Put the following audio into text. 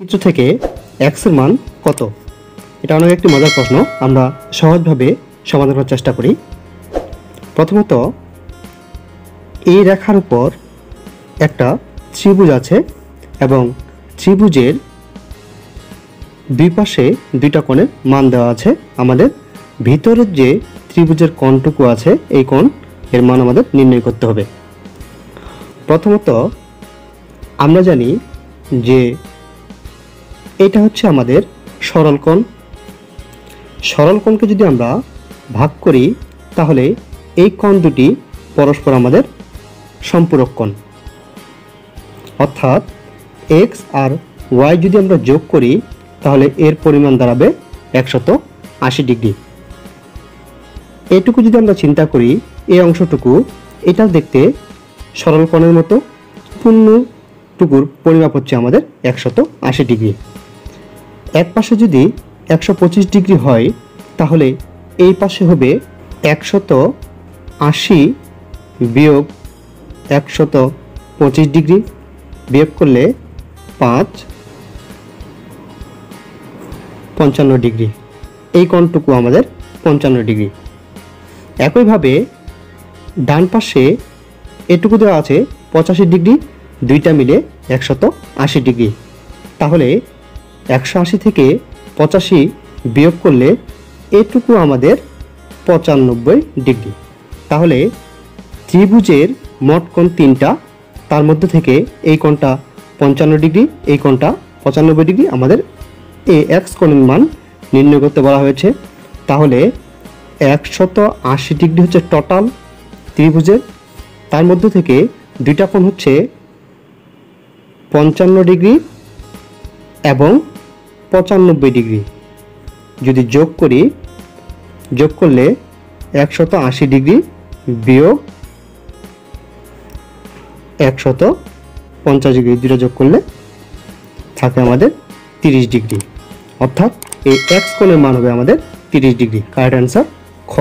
চিত্র থেকে এক্স এর মান কত? এটা অনেক একটি মজার প্রশ্ন। আমরা সহজভাবে সমাধান করার চেষ্টা করি। প্রথমত এই রেখার উপর একটা ত্রিভুজ আছে এবং ত্রিভুজের দুই পাশে দুইটা কোণের মান দেওয়া আছে। আমাদের ভিতরের যে ত্রিভুজের কোণটুকু আছে এই কোণ এর মান আমাদের নির্ণয় করতে হবে। প্রথমত আমরা জানি যে এটা হচ্ছে আমাদের সরল কোণ। সরল কোণকে যদি আমরা ভাগ করি তাহলে এই কোণ দুটি পরস্পর আমাদের সম্পূরক কোণ, অর্থাৎ এক্স আর ওয়াই যদি আমরা যোগ করি তাহলে এর পরিমাণ দাঁড়াবে 180 ডিগ্রি। এটুকু যদি আমরা চিন্তা করি, এই অংশটুকু এটা দেখতে সরল কোণের মতো, পূর্ণটুকুর পরিমাপ হচ্ছে আমাদের 180 ডিগ্রি। এক পাশে যদি 125 ডিগ্রি হয় তাহলে এই পাশে হবে 180 বিয়োগ 125 ডিগ্রি, বিয়োগ করলে 55 ডিগ্রি। এই কোণটুকু আমাদের 55 ডিগ্রি। একইভাবে ডান পাশে এটুকু দেওয়া আছে 85 ডিগ্রি, দুইটা মিলে 180 ডিগ্রি। তাহলে 180 থেকে 85 বিয়োগ করলে এটুকু আমাদের 95 ডিগ্রি। তাহলে ত্রিভুজের মোট কোণ তিনটা, তার মধ্যে থেকে এই কোণটা 55 ডিগ্রি, এই কোণটা 95 ডিগ্রি। আমাদের এই এক্স কোণের মান নির্ণয় করতে বলা হয়েছে। তাহলে 180 ডিগ্রি হচ্ছে টোটাল ত্রিভুজের, তার মধ্যে থেকে দুইটা কোণ হচ্ছে 55 ডিগ্রি এবং 95 ডিগ্রি। যদি যোগ করি, যোগ করলে 180 ডিগ্রি বিয়োগ 150 ডিগ্রি, দুটো যোগ করলে থাকে আমাদের 30 ডিগ্রি। অর্থাৎ এই এক্স কোণের মান হবে আমাদের 30 ডিগ্রি। কারেক্ট অ্যান্সার খ।